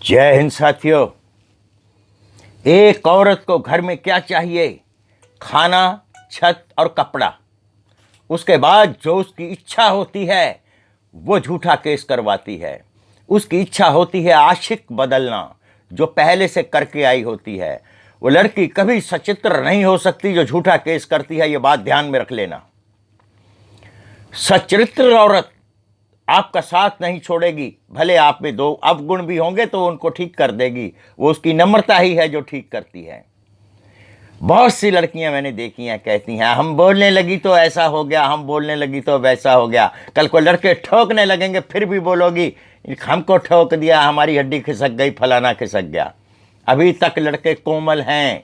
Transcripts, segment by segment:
जय हिंद साथियों। एक औरत को घर में क्या चाहिए? खाना, छत और कपड़ा। उसके बाद जो उसकी इच्छा होती है वो झूठा केस करवाती है। उसकी इच्छा होती है आशिक बदलना, जो पहले से करके आई होती है। वो लड़की कभी सचित्र नहीं हो सकती जो झूठा केस करती है। ये बात ध्यान में रख लेना। सच्चरित्र औरत आपका साथ नहीं छोड़ेगी, भले आप में दो अवगुण भी होंगे तो उनको ठीक कर देगी। वो उसकी नम्रता ही है जो ठीक करती है। बहुत सी लड़कियां मैंने देखी हैं, कहती हैं हम बोलने लगी तो ऐसा हो गया, हम बोलने लगी तो वैसा हो गया। कल को लड़के ठोकने लगेंगे फिर भी बोलोगी हमको ठोक दिया, हमारी हड्डी खिसक गई, फलाना खिसक गया। अभी तक लड़के कोमल हैं,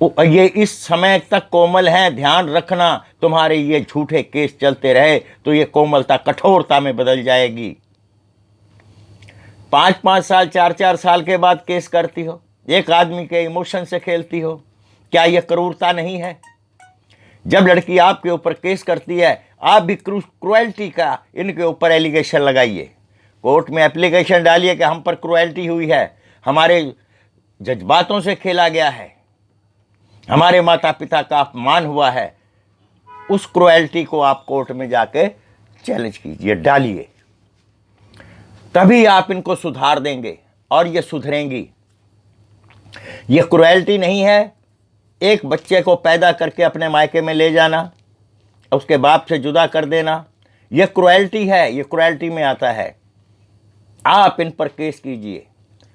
ये इस समय तक कोमल हैं। ध्यान रखना, तुम्हारे ये झूठे केस चलते रहे तो ये कोमलता कठोरता में बदल जाएगी। 5-5 साल 4-4 साल के बाद केस करती हो, एक आदमी के इमोशन से खेलती हो। क्या यह क्रूरता नहीं है? जब लड़की आपके ऊपर केस करती है, आप भी क्रुएल्टी का इनके ऊपर एलिगेशन लगाइए। कोर्ट में एप्लीकेशन डालिए कि हम पर क्रुएल्टी हुई है, हमारे जज्बातों से खेला गया है, हमारे माता पिता का अपमान हुआ है। उस क्रुएल्टी को आप कोर्ट में जाके चैलेंज कीजिए, डालिए। तभी आप इनको सुधार देंगे और ये सुधरेंगी। ये क्रुएल्टी नहीं है एक बच्चे को पैदा करके अपने मायके में ले जाना, उसके बाप से जुदा कर देना। यह क्रुएल्टी है, ये क्रुएल्टी में आता है। आप इन पर केस कीजिए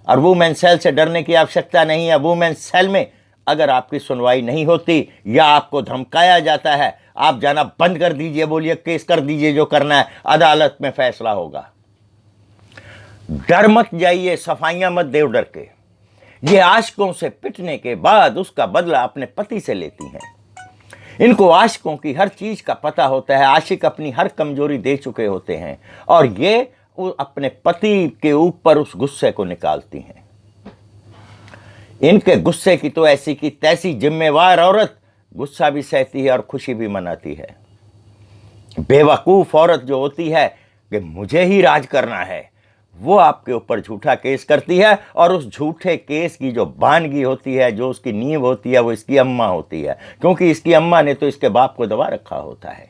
और वुमेन सेल से डरने की आवश्यकता नहीं है। वुमेन सेल में अगर आपकी सुनवाई नहीं होती या आपको धमकाया जाता है, आप जाना बंद कर दीजिए, बोलिए केस कर दीजिए, जो करना है अदालत में फैसला होगा। डर मत जाइए, सफाइयां मत देव डर के। ये आशिकों से पिटने के बाद उसका बदला अपने पति से लेती हैं। इनको आशिकों की हर चीज का पता होता है, आशिक अपनी हर कमजोरी दे चुके होते हैं और ये अपने पति के ऊपर उस गुस्से को निकालती हैं। इनके गुस्से की तो ऐसी की तैसी जिम्मेवार औरत गुस्सा भी सहती है और खुशी भी मनाती है। बेवकूफ औरत जो होती है कि मुझे ही राज करना है, वो आपके ऊपर झूठा केस करती है और उस झूठे केस की जो बानगी होती है, जो उसकी नींव होती है, वो इसकी अम्मा होती है, क्योंकि इसकी अम्मा ने तो इसके बाप को दबा रखा होता है।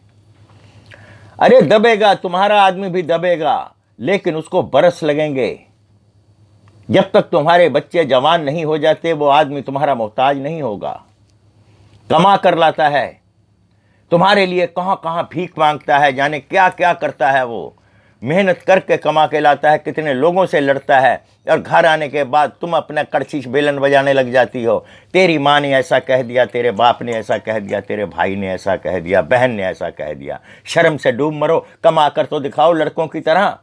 अरे दबेगा, तुम्हारा आदमी भी दबेगा, लेकिन उसको बरस लगेंगे। जब तक तुम्हारे बच्चे जवान नहीं हो जाते वो आदमी तुम्हारा मोहताज नहीं होगा। कमा कर लाता है तुम्हारे लिए, कहां कहां भीख मांगता है, जाने क्या क्या करता है। वो मेहनत करके कमा के लाता है, कितने लोगों से लड़ता है, और घर आने के बाद तुम अपना कड़छी बेलन बजाने लग जाती हो। तेरी माँ ने ऐसा कह दिया, तेरे बाप ने ऐसा कह दिया, तेरे भाई ने ऐसा कह दिया, बहन ने ऐसा कह दिया। शर्म से डूब मरो, कमा कर तो दिखाओ लड़कों की तरह।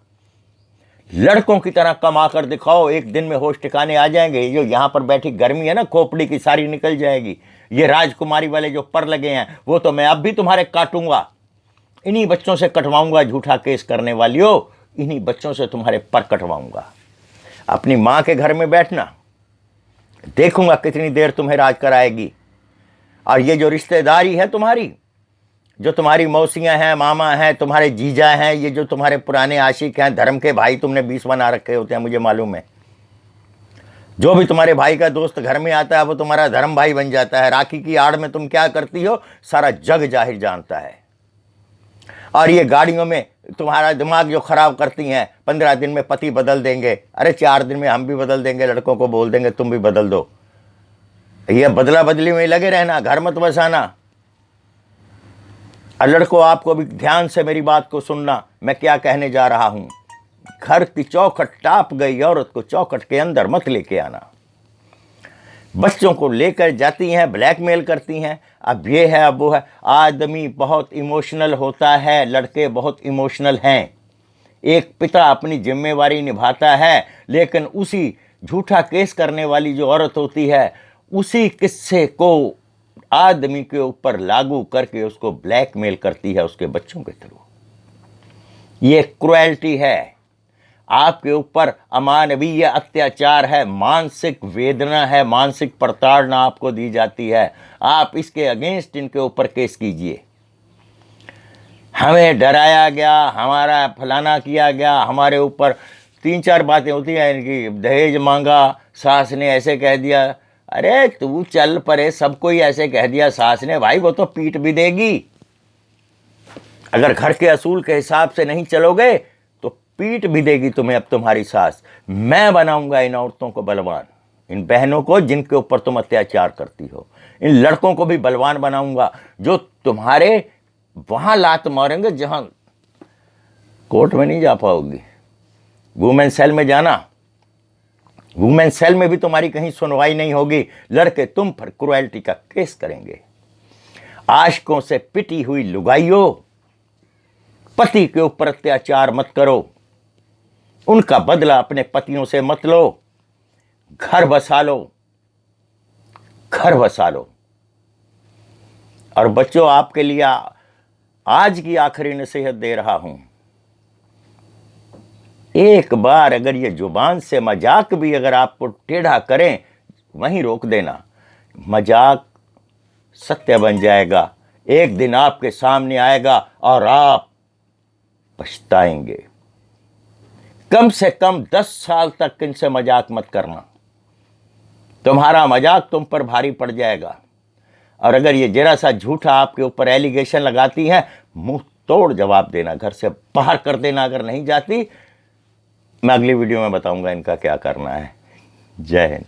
लड़कों की तरह कमा कर दिखाओ, एक दिन में होश ठिकाने आ जाएंगे। जो यहाँ पर बैठी गर्मी है ना, खोपड़ी की सारी निकल जाएगी। ये राजकुमारी वाले जो पर लगे हैं वो तो मैं अब भी तुम्हारे काटूंगा, इन्हीं बच्चों से कटवाऊंगा। झूठा केस करने वालियों, इन्हीं बच्चों से तुम्हारे पर कटवाऊंगा। अपनी माँ के घर में बैठना, देखूंगा कितनी देर तुम्हें राज कराएगी। और ये जो रिश्तेदारी है तुम्हारी, जो तुम्हारी मौसियां हैं, मामा हैं, तुम्हारे जीजा हैं, ये जो तुम्हारे पुराने आशिक हैं, धर्म के भाई तुमने 20 बना रखे होते हैं, मुझे मालूम है। जो भी तुम्हारे भाई का दोस्त घर में आता है वो तुम्हारा धर्म भाई बन जाता है। राखी की आड़ में तुम क्या करती हो सारा जग जाहिर जानता है। और ये गाड़ियों में तुम्हारा दिमाग जो खराब करती हैं, 15 दिन में पति बदल देंगे, अरे 4 दिन में हम भी बदल देंगे, लड़कों को बोल देंगे तुम भी बदल दो। ये बदला बदली में लगे रहना, घर मत बसाना। और लड़कों, आपको भी ध्यान से मेरी बात को सुनना, मैं क्या कहने जा रहा हूं। घर की चौखट टाप गई औरत को चौखट के अंदर मत लेके आना। बच्चों को लेकर जाती हैं, ब्लैकमेल करती हैं, अब ये है अब वो है। आदमी बहुत इमोशनल होता है, लड़के बहुत इमोशनल हैं। एक पिता अपनी जिम्मेवारी निभाता है, लेकिन उसी झूठा केस करने वाली जो औरत होती है, उसी किस्से को आदमी के ऊपर लागू करके उसको ब्लैकमेल करती है उसके बच्चों के थ्रू। ये क्रुएल्टी है, आपके ऊपर अमानवीय अत्याचार है, मानसिक वेदना है, मानसिक प्रताड़ना आपको दी जाती है। आप इसके अगेंस्ट इनके ऊपर केस कीजिए। हमें डराया गया, हमारा फलाना किया गया, हमारे ऊपर 3-4 बातें होती हैं इनकी, दहेज मांगा, सास ने ऐसे कह दिया। अरे तू चल परे, सबको ही ऐसे कह दिया सास ने, भाई वो तो पीट भी देगी। अगर घर के असूल के हिसाब से नहीं चलोगे तो पीट भी देगी तुम्हें अब तुम्हारी सास। मैं बनाऊंगा इन औरतों को बलवान, इन बहनों को जिनके ऊपर तुम अत्याचार करती हो, इन लड़कों को भी बलवान बनाऊंगा, जो तुम्हारे वहां लात मारेंगे जहां कोर्ट में नहीं जा पाओगी। वुमेन सेल में जाना, वुमेन सेल में भी तुम्हारी कहीं सुनवाई नहीं होगी, लड़के तुम पर क्रुएल्टी का केस करेंगे। आशिकों से पिटी हुई लुगाइयों, पति के ऊपर अत्याचार मत करो, उनका बदला अपने पतियों से मत लो, घर बसा लो, घर बसा लो। और बच्चों, आपके लिए आज की आखिरी नसीहत दे रहा हूं, एक बार अगर ये जुबान से मजाक भी अगर आपको टेढ़ा करें, वहीं रोक देना। मजाक सत्य बन जाएगा, एक दिन आपके सामने आएगा और आप पछताएंगे। कम से कम 10 साल तक इनसे मजाक मत करना, तुम्हारा मजाक तुम पर भारी पड़ जाएगा। और अगर ये जरा सा झूठा आपके ऊपर एलिगेशन लगाती है, मुंह तोड़ जवाब देना, घर से बाहर कर देना। अगर नहीं जाती, मैं अगली वीडियो में बताऊंगा इनका क्या करना है। जय हिंद।